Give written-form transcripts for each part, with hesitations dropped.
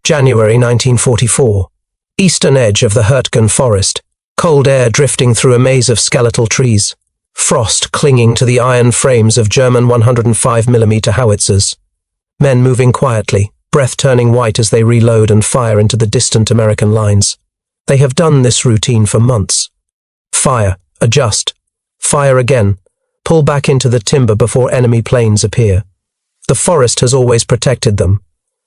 January 1944. Eastern edge of the Hürtgen Forest. Cold air drifting through a maze of skeletal trees. Frost clinging to the iron frames of German 105mm howitzers. Men moving quietly, breath turning white as they reload and fire into the distant American lines. They have done this routine for months. Fire, adjust, fire again, pull back into the timber before enemy planes appear. The forest has always protected them.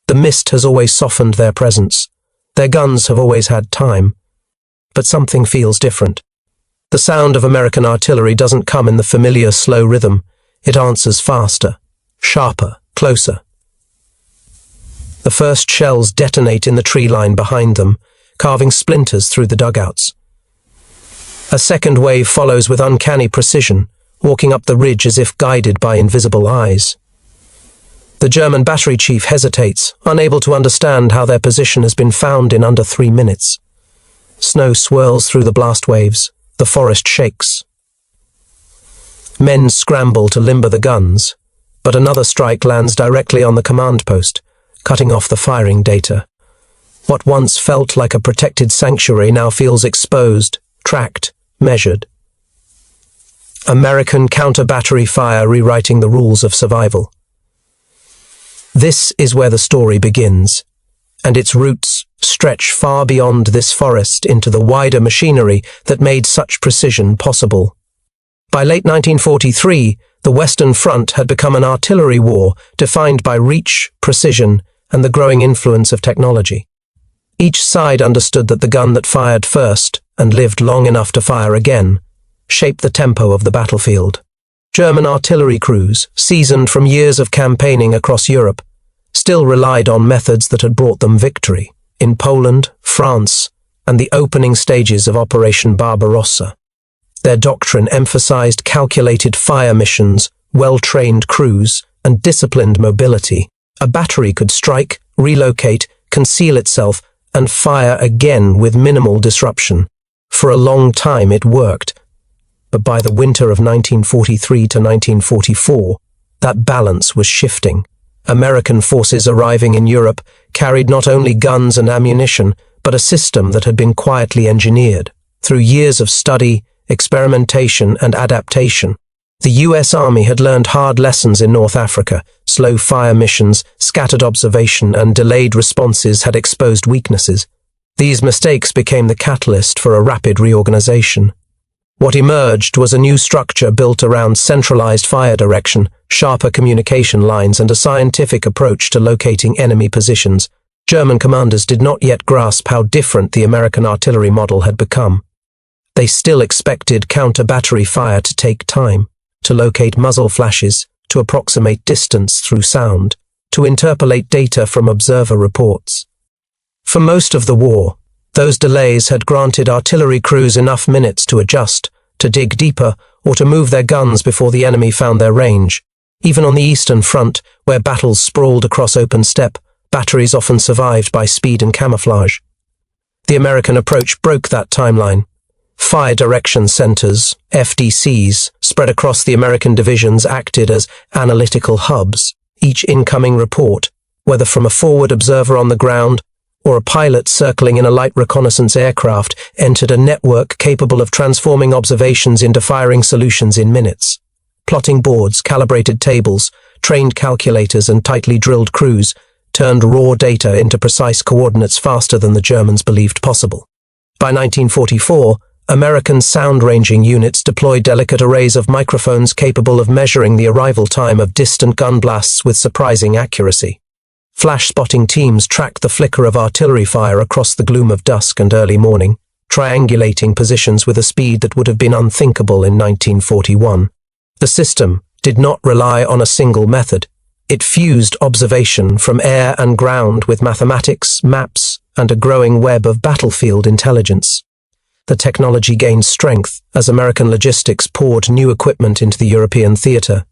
The mist has always softened their presence. Their guns have always had time. But something feels different. The sound of American artillery doesn't come in the familiar slow rhythm. It answers faster, sharper, closer. The first shells detonate in the tree line behind them, carving splinters through the dugouts. A second wave follows with uncanny precision, walking up the ridge as if guided by invisible eyes. The German battery chief hesitates, unable to understand how their position has been found in under 3 minutes. Snow swirls through the blast waves. The forest shakes. Men scramble to limber the guns, but another strike lands directly on the command post, cutting off the firing data. What once felt like a protected sanctuary now feels exposed, tracked, measured. American counter-battery fire rewriting the rules of survival. This is where the story begins, and its roots stretch far beyond this forest into the wider machinery that made such precision possible. By late 1943, the Western Front had become an artillery war defined by reach, precision, and the growing influence of technology. Each side understood that the gun that fired first, and lived long enough to fire again, shaped the tempo of the battlefield. German artillery crews, seasoned from years of campaigning across Europe, still relied on methods that had brought them victory in Poland, France, and the opening stages of Operation Barbarossa. Their doctrine emphasized calculated fire missions, well-trained crews, and disciplined mobility. A battery could strike, relocate, conceal itself, and fire again with minimal disruption. For a long time it worked, but by the winter of 1943 to 1944, that balance was shifting. American forces arriving in Europe carried not only guns and ammunition, but a system that had been quietly engineered. Through years of study, experimentation, and adaptation, the US Army had learned hard lessons in North Africa. Slow fire missions, scattered observation, and delayed responses had exposed weaknesses. These mistakes became the catalyst for a rapid reorganization. What emerged was a new structure built around centralized fire direction, sharper communication lines, and a scientific approach to locating enemy positions. German commanders did not yet grasp how different the American artillery model had become. They still expected counter-battery fire to take time, to locate muzzle flashes, to approximate distance through sound, to interpolate data from observer reports. For most of the war, those delays had granted artillery crews enough minutes to adjust, to dig deeper, or to move their guns before the enemy found their range. Even on the Eastern Front, where battles sprawled across open steppe, batteries often survived by speed and camouflage. The American approach broke that timeline. Fire Direction Centers, FDCs, spread across the American divisions acted as analytical hubs. Each incoming report, whether from a forward observer on the ground or a pilot circling in a light reconnaissance aircraft, entered a network capable of transforming observations into firing solutions in minutes. Plotting boards, calibrated tables, trained calculators, and tightly drilled crews turned raw data into precise coordinates faster than the Germans believed possible. By 1944, American sound-ranging units deployed delicate arrays of microphones capable of measuring the arrival time of distant gun blasts with surprising accuracy. Flash-spotting teams tracked the flicker of artillery fire across the gloom of dusk and early morning, triangulating positions with a speed that would have been unthinkable in 1941. The system did not rely on a single method. It fused observation from air and ground with mathematics, maps, and a growing web of battlefield intelligence. The technology gained strength as American logistics poured new equipment into the European theater.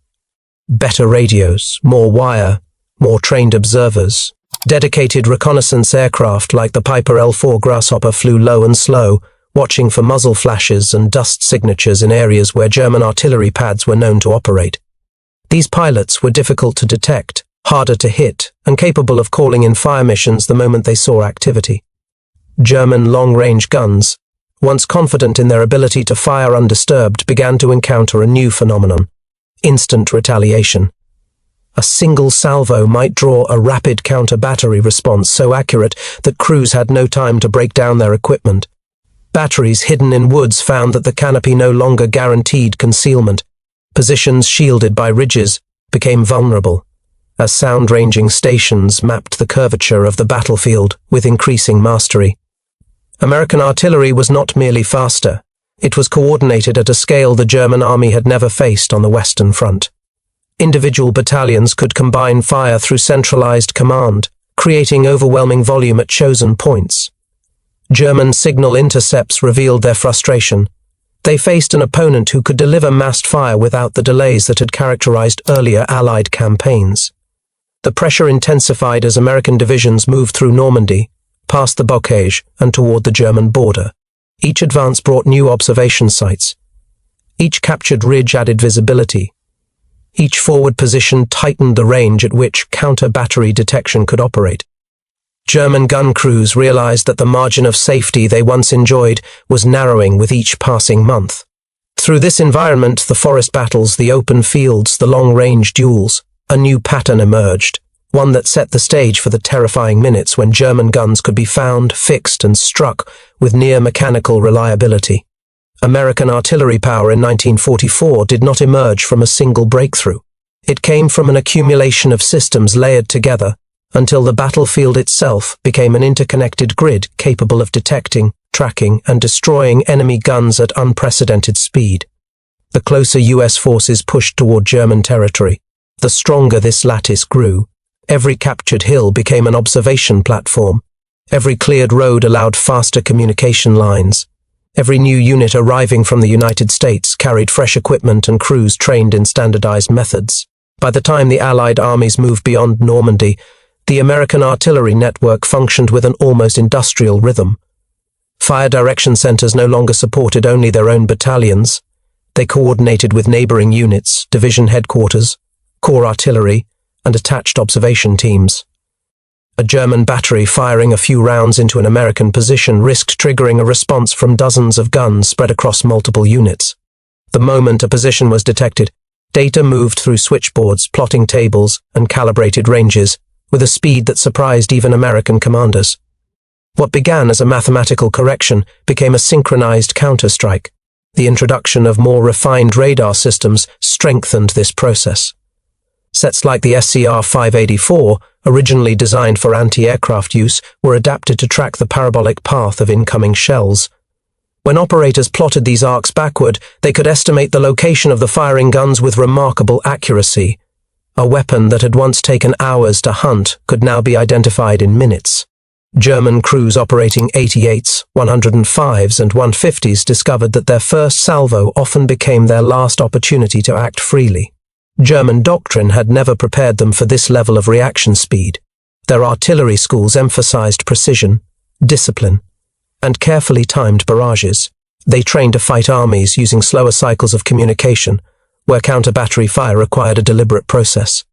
Better radios, more wire, more trained observers. Dedicated reconnaissance aircraft like the Piper L-4 Grasshopper flew low and slow, watching for muzzle flashes and dust signatures in areas where German artillery pads were known to operate. These pilots were difficult to detect, harder to hit, and capable of calling in fire missions the moment they saw activity. German long-range guns, once confident in their ability to fire undisturbed, began to encounter a new phenomenon: instant retaliation. A single salvo might draw a rapid counter-battery response so accurate that crews had no time to break down their equipment. Batteries hidden in woods found that the canopy no longer guaranteed concealment. Positions shielded by ridges became vulnerable, as sound-ranging stations mapped the curvature of the battlefield with increasing mastery. American artillery was not merely faster, it was coordinated at a scale the German army had never faced on the Western Front. Individual battalions could combine fire through centralized command, creating overwhelming volume at chosen points. German signal intercepts revealed their frustration. They faced an opponent who could deliver massed fire without the delays that had characterized earlier Allied campaigns. The pressure intensified as American divisions moved through Normandy, past the Bocage, and toward the German border. Each advance brought new observation sites. Each captured ridge added visibility. Each forward position tightened the range at which counter-battery detection could operate. German gun crews realized that the margin of safety they once enjoyed was narrowing with each passing month. Through this environment, the forest battles, the open fields, the long-range duels, a new pattern emerged, one that set the stage for the terrifying minutes when German guns could be found, fixed, and struck with near-mechanical reliability. American artillery power in 1944 did not emerge from a single breakthrough. It came from an accumulation of systems layered together until the battlefield itself became an interconnected grid capable of detecting, tracking, and destroying enemy guns at unprecedented speed. The closer US forces pushed toward German territory, the stronger this lattice grew. Every captured hill became an observation platform. Every cleared road allowed faster communication lines. Every new unit arriving from the United States carried fresh equipment and crews trained in standardized methods. By the time the Allied armies moved beyond Normandy, the American artillery network functioned with an almost industrial rhythm. Fire direction centers no longer supported only their own battalions. They coordinated with neighboring units, division headquarters, corps artillery, and attached observation teams. A German battery firing a few rounds into an American position risked triggering a response from dozens of guns spread across multiple units. The moment a position was detected, data moved through switchboards, plotting tables, and calibrated ranges, with a speed that surprised even American commanders. What began as a mathematical correction became a synchronized counterstrike. The introduction of more refined radar systems strengthened this process. Sets like the SCR-584, originally designed for anti-aircraft use, were adapted to track the parabolic path of incoming shells. When operators plotted these arcs backward, they could estimate the location of the firing guns with remarkable accuracy. A weapon that had once taken hours to hunt could now be identified in minutes. German crews operating 88s, 105s, and 150s discovered that their first salvo often became their last opportunity to act freely. German doctrine had never prepared them for this level of reaction speed. Their artillery schools emphasized precision, discipline, and carefully timed barrages. They trained to fight armies using slower cycles of communication, where counter-battery fire required a deliberate process.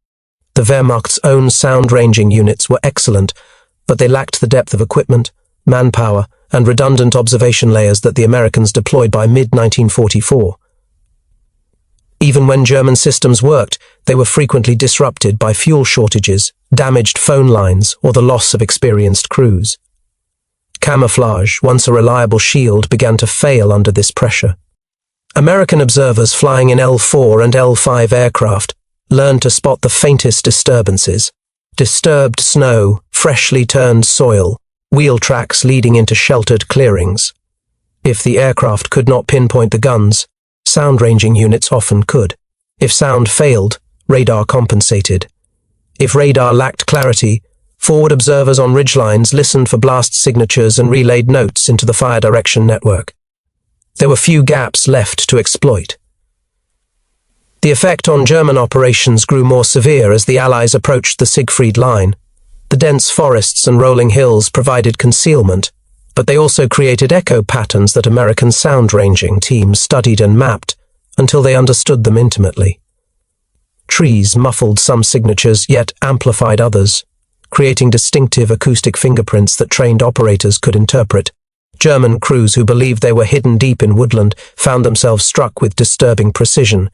The Wehrmacht's own sound-ranging units were excellent, but they lacked the depth of equipment, manpower, and redundant observation layers that the Americans deployed by mid-1944. Even when German systems worked, they were frequently disrupted by fuel shortages, damaged phone lines, or the loss of experienced crews. Camouflage, once a reliable shield, began to fail under this pressure. American observers flying in L-4 and L-5 aircraft learned to spot the faintest disturbances: disturbed snow, freshly turned soil, wheel tracks leading into sheltered clearings. If the aircraft could not pinpoint the guns, sound-ranging units often could. If sound failed, radar compensated. If radar lacked clarity, forward observers on ridgelines listened for blast signatures and relayed notes into the fire direction network. There were few gaps left to exploit. The effect on German operations grew more severe as the Allies approached the Siegfried Line. The dense forests and rolling hills provided concealment, but they also created echo patterns that American sound-ranging teams studied and mapped until they understood them intimately. Trees muffled some signatures, yet amplified others, creating distinctive acoustic fingerprints that trained operators could interpret. German crews who believed they were hidden deep in woodland found themselves struck with disturbing precision.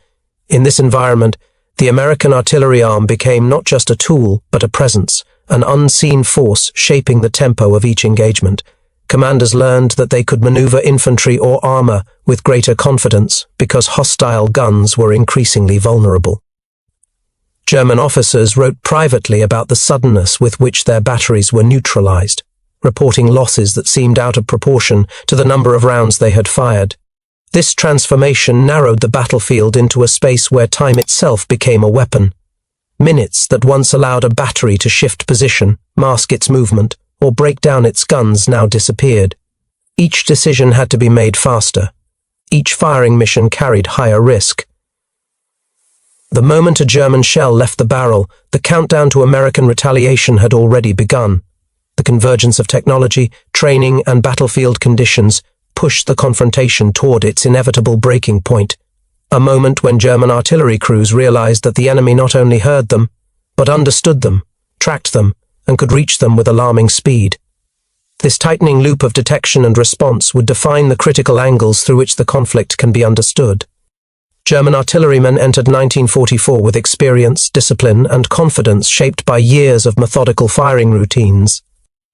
In this environment, the American artillery arm became not just a tool, but a presence, an unseen force shaping the tempo of each engagement. Commanders learned that they could maneuver infantry or armor with greater confidence because hostile guns were increasingly vulnerable. German officers wrote privately about the suddenness with which their batteries were neutralized, reporting losses that seemed out of proportion to the number of rounds they had fired. This transformation narrowed the battlefield into a space where time itself became a weapon. Minutes that once allowed a battery to shift position, mask its movement, or break down its guns now disappeared. Each decision had to be made faster. Each firing mission carried higher risk. The moment a German shell left the barrel, the countdown to American retaliation had already begun. The convergence of technology, training, and battlefield conditions pushed the confrontation toward its inevitable breaking point. A moment when German artillery crews realized that the enemy not only heard them, but understood them, tracked them, and could reach them with alarming speed. This tightening loop of detection and response would define the critical angles through which the conflict can be understood. German artillerymen entered 1944 with experience, discipline, and confidence shaped by years of methodical firing routines.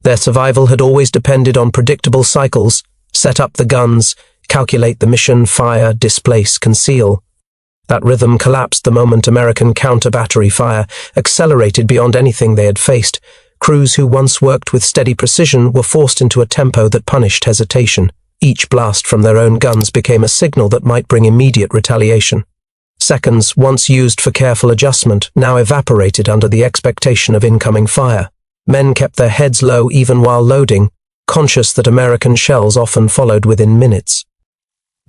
Their survival had always depended on predictable cycles: set up the guns, calculate the mission, fire, displace, conceal. That rhythm collapsed the moment American counter-battery fire accelerated beyond anything they had faced. Crews who once worked with steady precision were forced into a tempo that punished hesitation. Each blast from their own guns became a signal that might bring immediate retaliation. Seconds, once used for careful adjustment, now evaporated under the expectation of incoming fire. Men kept their heads low even while loading, conscious that American shells often followed within minutes.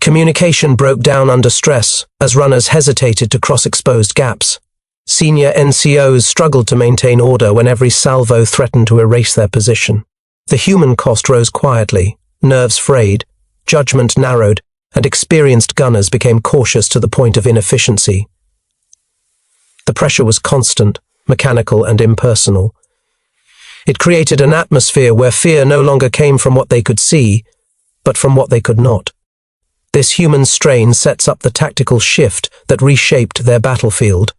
Communication broke down under stress as runners hesitated to cross exposed gaps. Senior NCOs struggled to maintain order when every salvo threatened to erase their position. The human cost rose quietly, nerves frayed, judgment narrowed, and experienced gunners became cautious to the point of inefficiency. The pressure was constant, mechanical, and impersonal. It created an atmosphere where fear no longer came from what they could see, but from what they could not. This human strain sets up the tactical shift that reshaped their battlefield.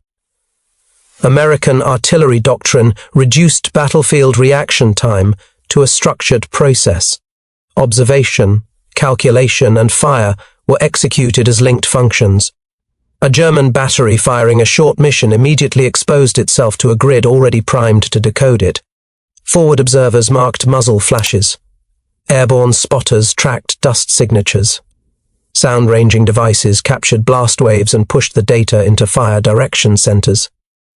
American artillery doctrine reduced battlefield reaction time to a structured process. Observation, calculation, and fire were executed as linked functions. A German battery firing a short mission immediately exposed itself to a grid already primed to decode it. Forward observers marked muzzle flashes. Airborne spotters tracked dust signatures. Sound-ranging devices captured blast waves and pushed the data into fire direction centers.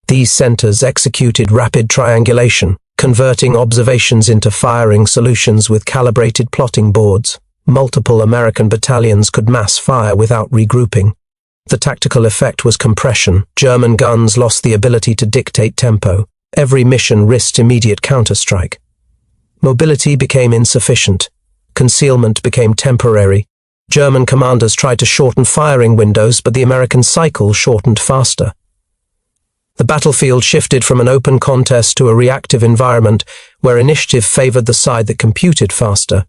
These centers executed rapid triangulation, converting observations into firing solutions with calibrated plotting boards. Multiple American battalions could mass fire without regrouping. The tactical effect was compression. German guns lost the ability to dictate tempo. Every mission risked immediate counterstrike. Mobility became insufficient. Concealment became temporary. German commanders tried to shorten firing windows, but the American cycle shortened faster. The battlefield shifted from an open contest to a reactive environment where initiative favored the side that computed faster.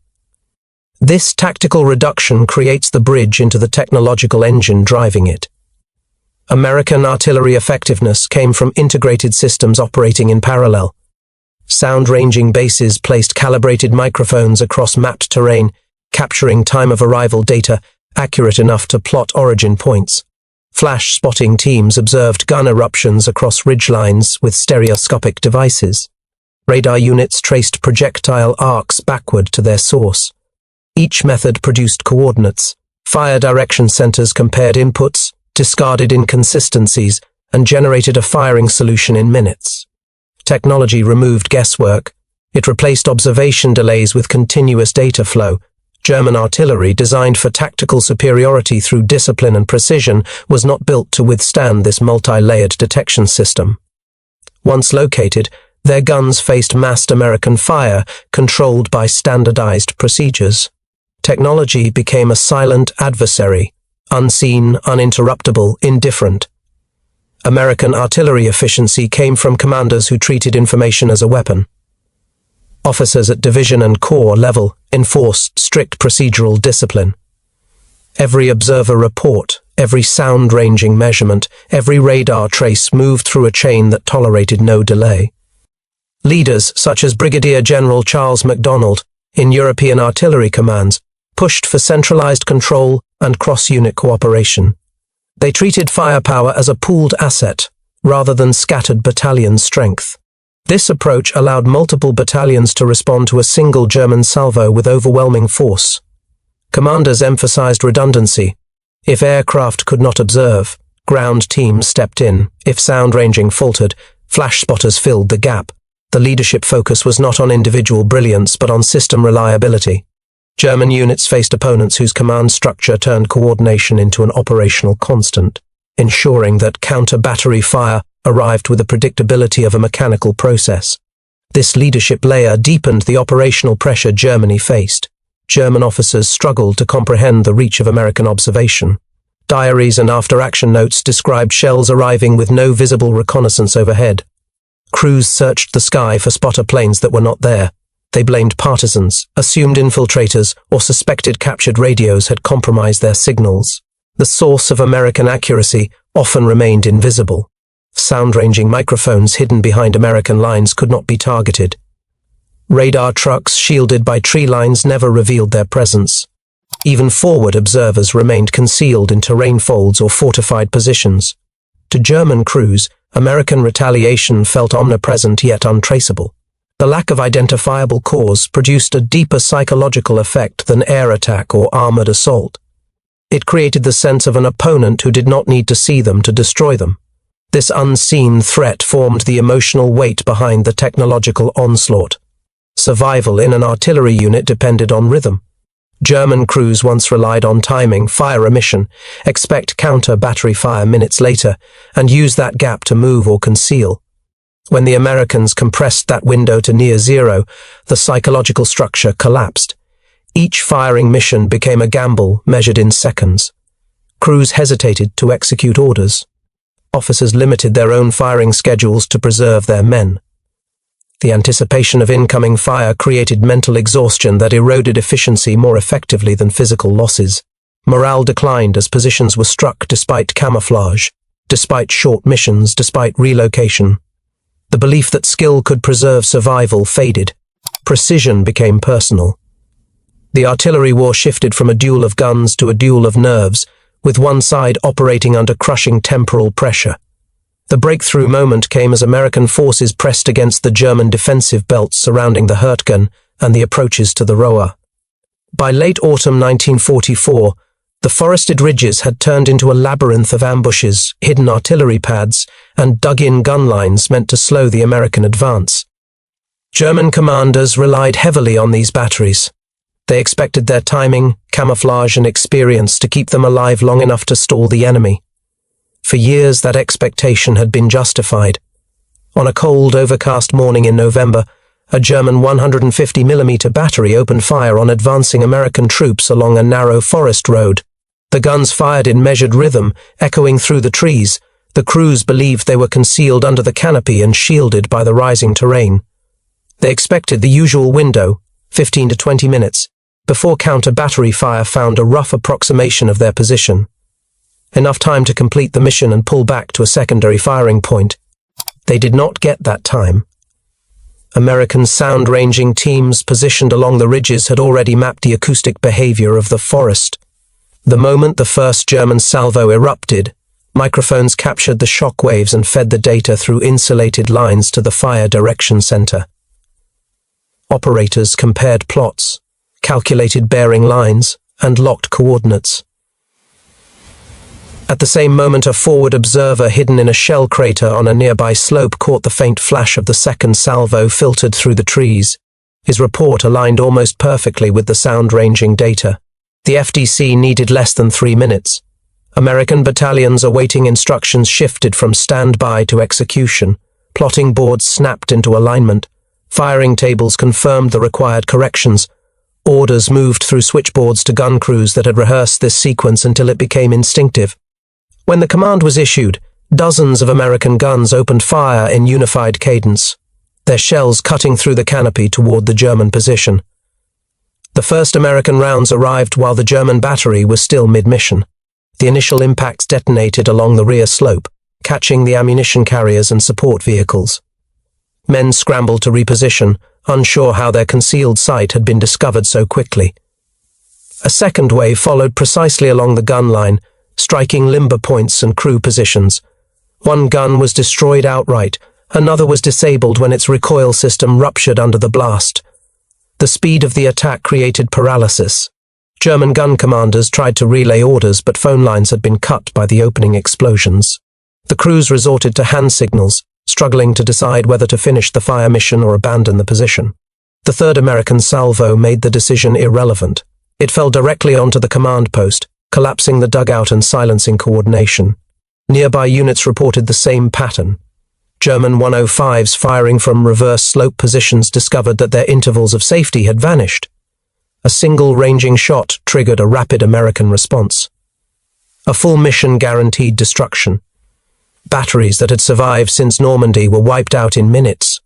This tactical reduction creates the bridge into the technological engine driving it. American artillery effectiveness came from integrated systems operating in parallel. Sound-ranging bases placed calibrated microphones across mapped terrain, capturing time-of-arrival data accurate enough to plot origin points. Flash spotting teams observed gun eruptions across ridgelines with stereoscopic devices. Radar units traced projectile arcs backward to their source. Each method produced coordinates. Fire direction centers compared inputs, discarded inconsistencies, and generated a firing solution in minutes. Technology removed guesswork. It replaced observation delays with continuous data flow. German artillery, designed for tactical superiority through discipline and precision, was not built to withstand this multi-layered detection system. Once located, their guns faced massed American fire, controlled by standardized procedures. Technology became a silent adversary, unseen, uninterruptible, indifferent. American artillery efficiency came from commanders who treated information as a weapon. Officers at division and corps level enforced strict procedural discipline. Every observer report, every sound ranging measurement, every radar trace moved through a chain that tolerated no delay. Leaders such as Brigadier General Charles MacDonald in European artillery commands pushed for centralized control and cross-unit cooperation. They treated firepower as a pooled asset rather than scattered battalion strength. This approach allowed multiple battalions to respond to a single German salvo with overwhelming force. Commanders emphasized redundancy. If aircraft could not observe, ground teams stepped in. If sound ranging faltered, flash spotters filled the gap. The leadership focus was not on individual brilliance but on system reliability. German units faced opponents whose command structure turned coordination into an operational constant, ensuring that counter-battery fire arrived with the predictability of a mechanical process. This leadership layer deepened the operational pressure Germany faced. German officers struggled to comprehend the reach of American observation. Diaries and after-action notes described shells arriving with no visible reconnaissance overhead. Crews searched the sky for spotter planes that were not there. They blamed partisans, assumed infiltrators, or suspected captured radios had compromised their signals. The source of American accuracy often remained invisible. Sound-ranging microphones hidden behind American lines could not be targeted. Radar trucks shielded by tree lines never revealed their presence. Even forward observers remained concealed in terrain folds or fortified positions. To German crews, American retaliation felt omnipresent yet untraceable. The lack of identifiable cause produced a deeper psychological effect than air attack or armored assault. It created the sense of an opponent who did not need to see them to destroy them. This unseen threat formed the emotional weight behind the technological onslaught. Survival in an artillery unit depended on rhythm. German crews once relied on timing, fire emission, expect counter-battery fire minutes later, and use that gap to move or conceal. When the Americans compressed that window to near zero, the psychological structure collapsed. Each firing mission became a gamble measured in seconds. Crews hesitated to execute orders. Officers limited their own firing schedules to preserve their men. The anticipation of incoming fire created mental exhaustion that eroded efficiency more effectively than physical losses. Morale declined as positions were struck despite camouflage, despite short missions, despite relocation. The belief that skill could preserve survival faded. Precision became personal. The artillery war shifted from a duel of guns to a duel of nerves, with one side operating under crushing temporal pressure. The breakthrough moment came as American forces pressed against the German defensive belts surrounding the Hürtgen and the approaches to the Roer. By late autumn 1944, the forested ridges had turned into a labyrinth of ambushes, hidden artillery pads, and dug-in gun lines meant to slow the American advance. German commanders relied heavily on these batteries. They expected their timing, camouflage, and experience to keep them alive long enough to stall the enemy. For years, that expectation had been justified. On a cold, overcast morning in November, a German 150mm battery opened fire on advancing American troops along a narrow forest road. The guns fired in measured rhythm, echoing through the trees. The crews believed they were concealed under the canopy and shielded by the rising terrain. They expected the usual window, 15 to 20 minutes, before counter-battery fire found a rough approximation of their position. Enough time to complete the mission and pull back to a secondary firing point. They did not get that time. American sound-ranging teams positioned along the ridges had already mapped the acoustic behavior of the forest. The moment the first German salvo erupted, microphones captured the shock waves and fed the data through insulated lines to the fire direction center. Operators compared plots, calculated bearing lines, and locked coordinates. At the same moment, a forward observer hidden in a shell crater on a nearby slope caught the faint flash of the second salvo filtered through the trees. His report aligned almost perfectly with the sound-ranging data. The FDC needed less than 3 minutes. American battalions awaiting instructions shifted from standby to execution. Plotting boards snapped into alignment. Firing tables confirmed the required corrections. Orders moved through switchboards to gun crews that had rehearsed this sequence until it became instinctive. When the command was issued, Dozens of American guns opened fire in unified cadence, their shells cutting through the canopy toward the German position. The first American rounds arrived while the German battery was still mid-mission. The initial impacts detonated along the rear slope, catching the ammunition carriers and support vehicles. Men scrambled to reposition, unsure how their concealed site had been discovered so quickly. A second wave followed precisely along the gun line, striking limber points and crew positions. One gun was destroyed outright, another was disabled when its recoil system ruptured under the blast. The speed of the attack created paralysis. German gun commanders tried to relay orders, but phone lines had been cut by the opening explosions. The crews resorted to hand signals, struggling to decide whether to finish the fire mission or abandon the position. The third American salvo made the decision irrelevant. It fell directly onto the command post, collapsing the dugout and silencing coordination. Nearby units reported the same pattern. German 105s firing from reverse slope positions discovered that their intervals of safety had vanished. A single ranging shot triggered a rapid American response. A full mission guaranteed destruction. Batteries that had survived since Normandy were wiped out in minutes.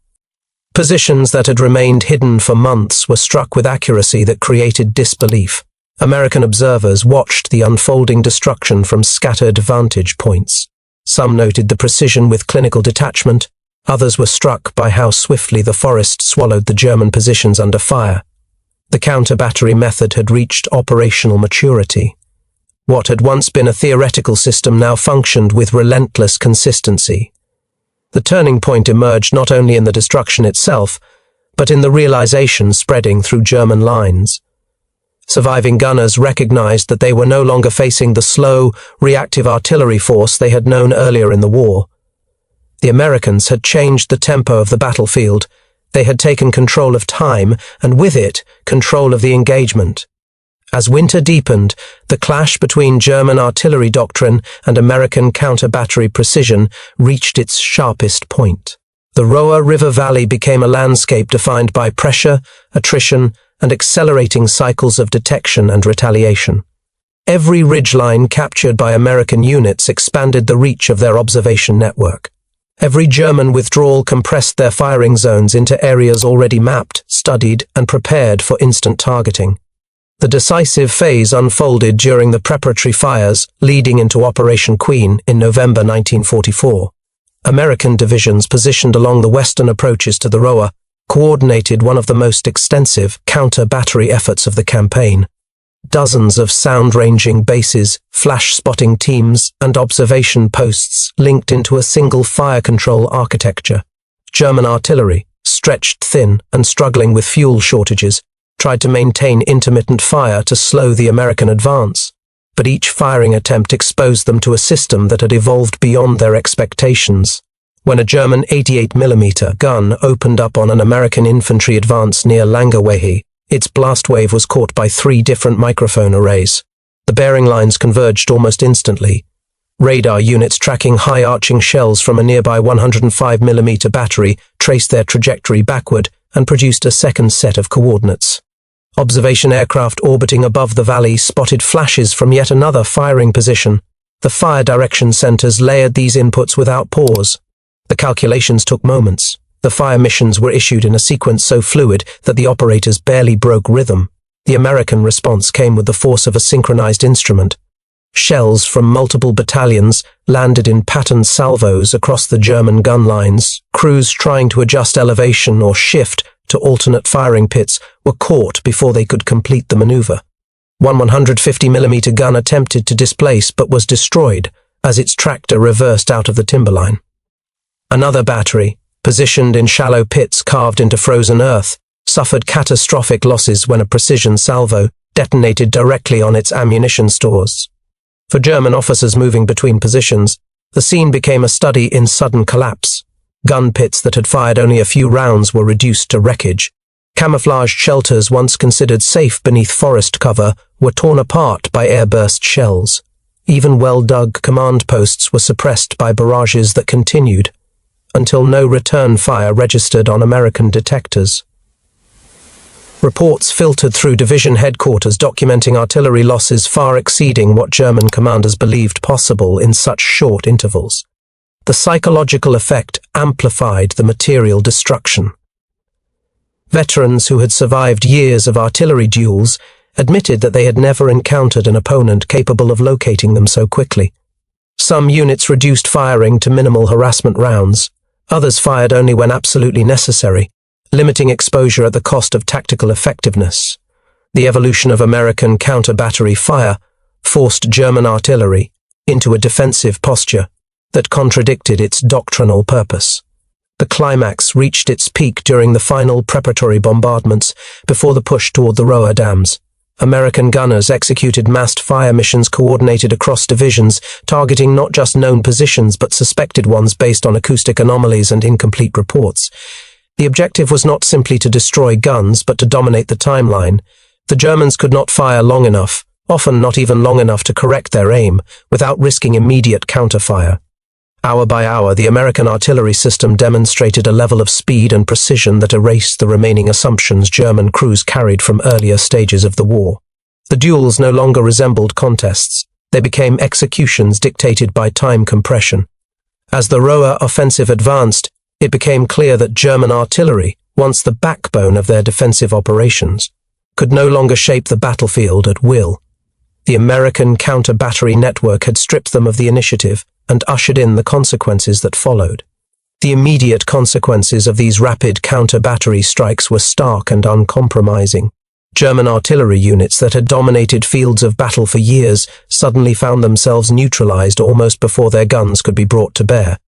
Positions that had remained hidden for months were struck with accuracy that created disbelief. American observers watched the unfolding destruction from scattered vantage points. Some noted the precision with clinical detachment, others were struck by how swiftly the forest swallowed the German positions under fire. The counter-battery method had reached operational maturity. What had once been a theoretical system now functioned with relentless consistency. The turning point emerged not only in the destruction itself, but in the realization spreading through German lines. Surviving gunners recognized that they were no longer facing the slow, reactive artillery force they had known earlier in the war. The Americans had changed the tempo of the battlefield. They had taken control of time, and with it, control of the engagement. As winter deepened, the clash between German artillery doctrine and American counter-battery precision reached its sharpest point. The Roer River Valley became a landscape defined by pressure, attrition, and accelerating cycles of detection and retaliation. Every ridgeline captured by American units expanded the reach of their observation network. Every German withdrawal compressed their firing zones into areas already mapped, studied, and prepared for instant targeting. The decisive phase unfolded during the preparatory fires leading into Operation Queen in November 1944. American divisions positioned along the western approaches to the Roer coordinated one of the most extensive counter-battery efforts of the campaign. Dozens of sound-ranging bases, flash-spotting teams, and observation posts linked into a single fire control architecture. German artillery, stretched thin and struggling with fuel shortages, tried to maintain intermittent fire to slow the American advance, but each firing attempt exposed them to a system that had evolved beyond their expectations. When a German 88mm gun opened up on an American infantry advance near Langerwehe, its blast wave was caught by 3 different microphone arrays. The bearing lines converged almost instantly. Radar units tracking high-arching shells from a nearby 105mm battery traced their trajectory backward and produced a second set of coordinates. Observation aircraft orbiting above the valley spotted flashes from yet another firing position. The fire direction centers layered these inputs without pause. The calculations took moments. The fire missions were issued in a sequence so fluid that the operators barely broke rhythm. The American response came with the force of a synchronized instrument. Shells from multiple battalions landed in patterned salvos across the German gun lines. Crews trying to adjust elevation or shift to alternate firing pits were caught before they could complete the maneuver. One 150mm gun attempted to displace but was destroyed as its tractor reversed out of the timberline. Another battery, positioned in shallow pits carved into frozen earth, suffered catastrophic losses when a precision salvo detonated directly on its ammunition stores. For German officers moving between positions, the scene became a study in sudden collapse. Gun pits that had fired only a few rounds were reduced to wreckage. Camouflaged shelters once considered safe beneath forest cover were torn apart by airburst shells. Even well-dug command posts were suppressed by barrages that continued, until no return fire registered on American detectors. Reports filtered through division headquarters documenting artillery losses far exceeding what German commanders believed possible in such short intervals. the psychological effect amplified the material destruction. Veterans who had survived years of artillery duels admitted that they had never encountered an opponent capable of locating them so quickly. Some units reduced firing to minimal harassment rounds. Others fired only when absolutely necessary, limiting exposure at the cost of tactical effectiveness. The evolution of American counter-battery fire forced German artillery into a defensive posture that contradicted its doctrinal purpose. The climax reached its peak during the final preparatory bombardments before the push toward the Roer dams. American gunners executed massed fire missions coordinated across divisions, targeting not just known positions but suspected ones based on acoustic anomalies and incomplete reports. The objective was not simply to destroy guns but to dominate the timeline. The Germans could not fire long enough, often not even long enough to correct their aim, without risking immediate counterfire. Hour by hour, the American artillery system demonstrated a level of speed and precision that erased the remaining assumptions German crews carried from earlier stages of the war. The duels no longer resembled contests. They became executions dictated by time compression. As the Roer offensive advanced, it became clear that German artillery, once the backbone of their defensive operations, could no longer shape the battlefield at will. The American counter-battery network had stripped them of the initiative and ushered in the consequences that followed. The immediate consequences of these rapid counter-battery strikes were stark and uncompromising. German artillery units that had dominated fields of battle for years suddenly found themselves neutralized almost before their guns could be brought to bear.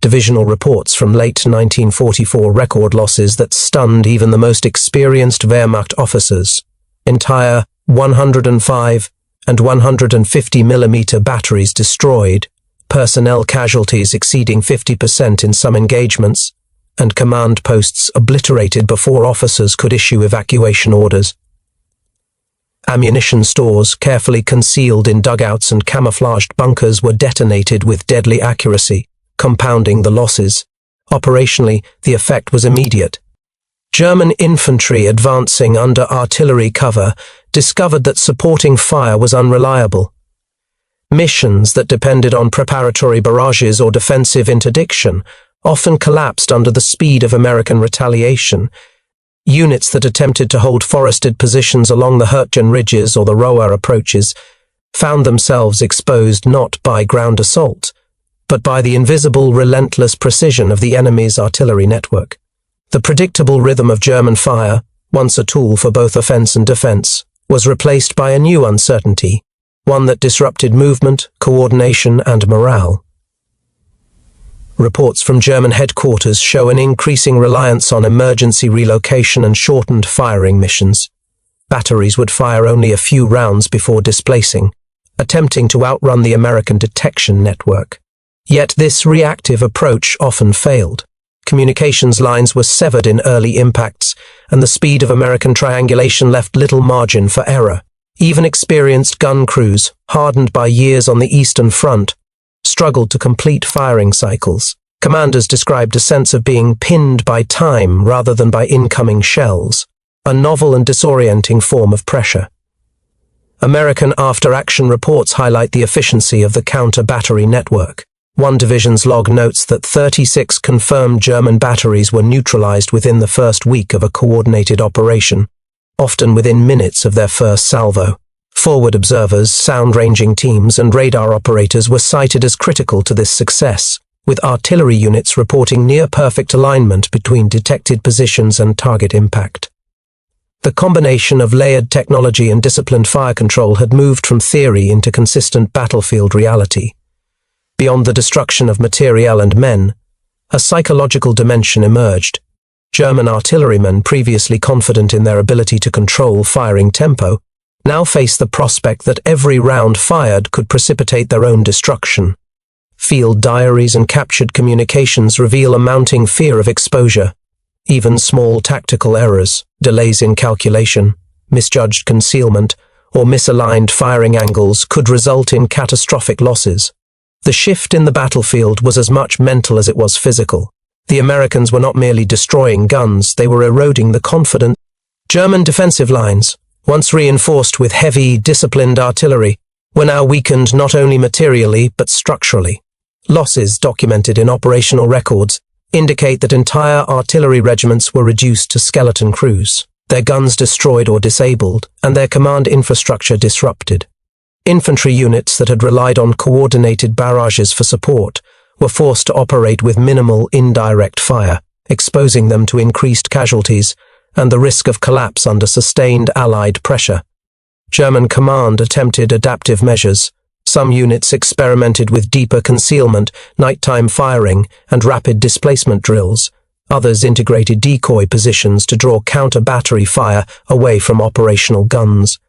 Divisional reports from late 1944 record losses that stunned even the most experienced Wehrmacht officers. Entire 105 and 150 mm batteries destroyed, personnel casualties exceeding 50% in some engagements, and command posts obliterated before officers could issue evacuation orders. Ammunition stores, carefully concealed in dugouts and camouflaged bunkers, were detonated with deadly accuracy, compounding the losses. Operationally, the effect was immediate. German infantry advancing under artillery cover discovered that supporting fire was unreliable. Missions that depended on preparatory barrages or defensive interdiction often collapsed under the speed of American retaliation. Units that attempted to hold forested positions along the Hürtgen ridges or the Roer approaches found themselves exposed not by ground assault, but by the invisible, relentless precision of the enemy's artillery network. The predictable rhythm of German fire, once a tool for both offense and defense, was replaced by a new uncertainty, one that disrupted movement, coordination, and morale. Reports from German headquarters show an increasing reliance on emergency relocation and shortened firing missions. Batteries would fire only a few rounds before displacing, attempting to outrun the American detection network. Yet this reactive approach often failed. Communications lines were severed in early impacts, and the speed of American triangulation left little margin for error. Even experienced gun crews, hardened by years on the Eastern Front, struggled to complete firing cycles. Commanders described a sense of being pinned by time rather than by incoming shells, a novel and disorienting form of pressure. American after-action reports highlight the efficiency of the counter-battery network. One division's log notes that 36 confirmed German batteries were neutralized within the first week of a coordinated operation, often within minutes of their first salvo. Forward observers, sound-ranging teams, and radar operators were cited as critical to this success, with artillery units reporting near-perfect alignment between detected positions and target impact. The combination of layered technology and disciplined fire control had moved from theory into consistent battlefield reality. Beyond the destruction of materiel and men, a psychological dimension emerged. German artillerymen, previously confident in their ability to control firing tempo, now faced the prospect that every round fired could precipitate their own destruction. Field diaries and captured communications reveal a mounting fear of exposure. Even small tactical errors, delays in calculation, misjudged concealment, or misaligned firing angles could result in catastrophic losses. The shift in the battlefield was as much mental as it was physical. The Americans were not merely destroying guns, they were eroding the confidence. German defensive lines, once reinforced with heavy, disciplined artillery, were now weakened not only materially but structurally. Losses documented in operational records indicate that entire artillery regiments were reduced to skeleton crews, their guns destroyed or disabled, and their command infrastructure disrupted. Infantry units that had relied on coordinated barrages for support were forced to operate with minimal indirect fire, exposing them to increased casualties and the risk of collapse under sustained Allied pressure. German command attempted adaptive measures. Some units experimented with deeper concealment, nighttime firing, and rapid displacement drills. Others integrated decoy positions to draw counter-battery fire away from operational guns.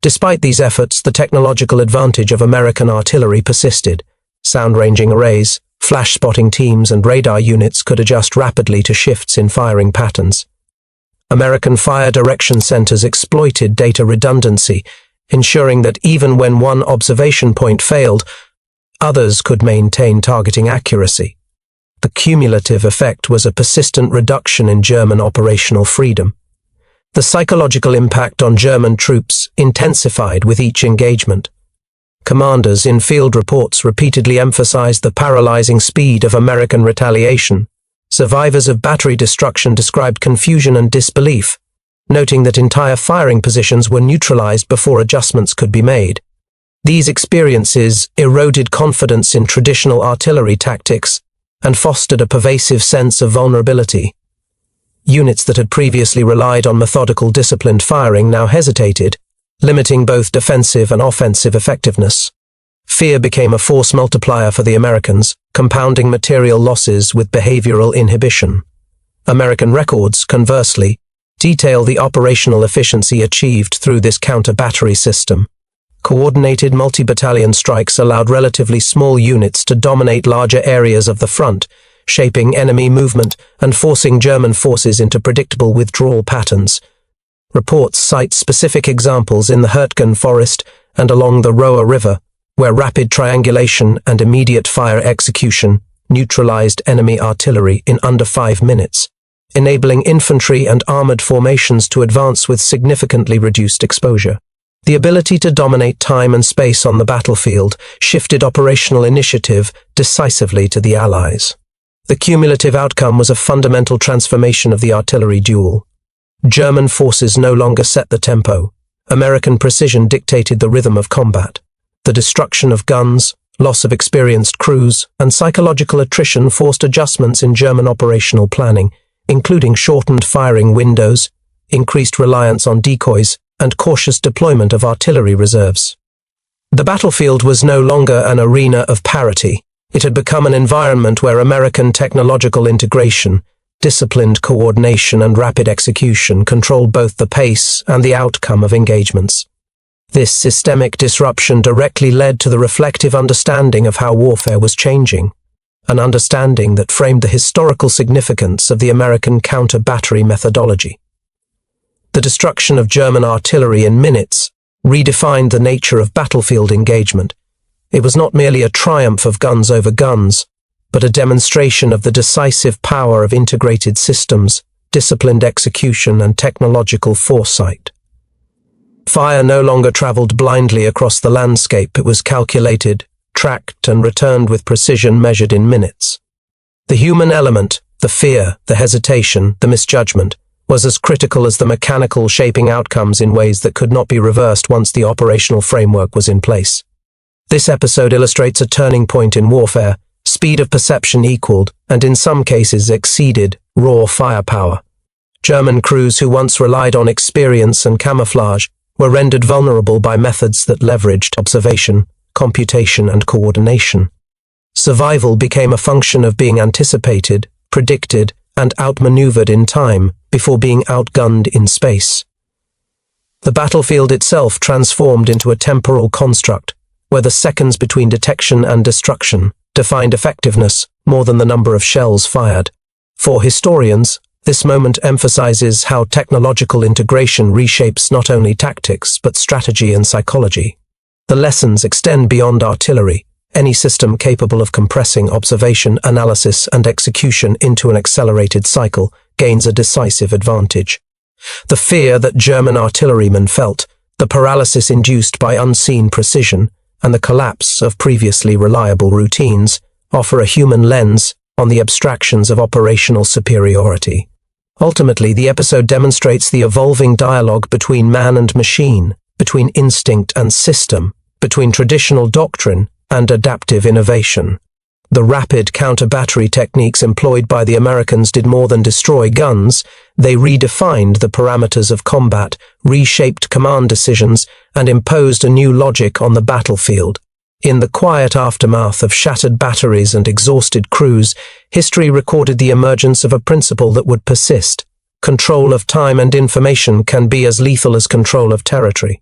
Despite these efforts, the technological advantage of American artillery persisted. Sound-ranging arrays, flash-spotting teams, and radar units could adjust rapidly to shifts in firing patterns. American fire direction centers exploited data redundancy, ensuring that even when one observation point failed, others could maintain targeting accuracy. The cumulative effect was a persistent reduction in German operational freedom. The psychological impact on German troops intensified with each engagement. Commanders in field reports repeatedly emphasized the paralyzing speed of American retaliation. Survivors of battery destruction described confusion and disbelief, noting that entire firing positions were neutralized before adjustments could be made. These experiences eroded confidence in traditional artillery tactics and fostered a pervasive sense of vulnerability. Units that had previously relied on methodical, disciplined firing now hesitated, limiting both defensive and offensive effectiveness. Fear became a force multiplier for the Americans, compounding material losses with behavioral inhibition. American records, conversely, detail the operational efficiency achieved through this counter-battery system. Coordinated multi-battalion strikes allowed relatively small units to dominate larger areas of the front, shaping enemy movement and forcing German forces into predictable withdrawal patterns. Reports cite specific examples in the Hürtgen Forest and along the Roer River, where rapid triangulation and immediate fire execution neutralized enemy artillery in under 5 minutes, enabling infantry and armored formations to advance with significantly reduced exposure. The ability to dominate time and space on the battlefield shifted operational initiative decisively to the Allies. The cumulative outcome was a fundamental transformation of the artillery duel. German forces no longer set the tempo. American precision dictated the rhythm of combat. The destruction of guns, loss of experienced crews, and psychological attrition forced adjustments in German operational planning, including shortened firing windows, increased reliance on decoys, and cautious deployment of artillery reserves. The battlefield was no longer an arena of parity. It had become an environment where American technological integration, disciplined coordination, and rapid execution controlled both the pace and the outcome of engagements. This systemic disruption directly led to the reflective understanding of how warfare was changing, an understanding that framed the historical significance of the American counter-battery methodology. The destruction of German artillery in minutes redefined the nature of battlefield engagement. It was not merely a triumph of guns over guns, but a demonstration of the decisive power of integrated systems, disciplined execution, and technological foresight. Fire no longer traveled blindly across the landscape. It was calculated, tracked, and returned with precision measured in minutes. The human element, the fear, the hesitation, the misjudgment, was as critical as the mechanical, shaping outcomes in ways that could not be reversed once the operational framework was in place. This episode illustrates a turning point in warfare. Speed of perception equaled, and in some cases exceeded, raw firepower. German crews who once relied on experience and camouflage were rendered vulnerable by methods that leveraged observation, computation, and coordination. Survival became a function of being anticipated, predicted, and outmaneuvered in time before being outgunned in space. The battlefield itself transformed into a temporal construct, where the seconds between detection and destruction defined effectiveness more than the number of shells fired. For historians, this moment emphasizes how technological integration reshapes not only tactics but strategy and psychology. The lessons extend beyond artillery. Any system capable of compressing observation, analysis, and execution into an accelerated cycle gains a decisive advantage. The fear that German artillerymen felt, the paralysis induced by unseen precision, and the collapse of previously reliable routines offer a human lens on the abstractions of operational superiority. Ultimately, the episode demonstrates the evolving dialogue between man and machine, between instinct and system, between traditional doctrine and adaptive innovation. The rapid counter-battery techniques employed by the Americans did more than destroy guns. They redefined the parameters of combat, reshaped command decisions, and imposed a new logic on the battlefield. In the quiet aftermath of shattered batteries and exhausted crews, history recorded the emergence of a principle that would persist. Control of time and information can be as lethal as control of territory.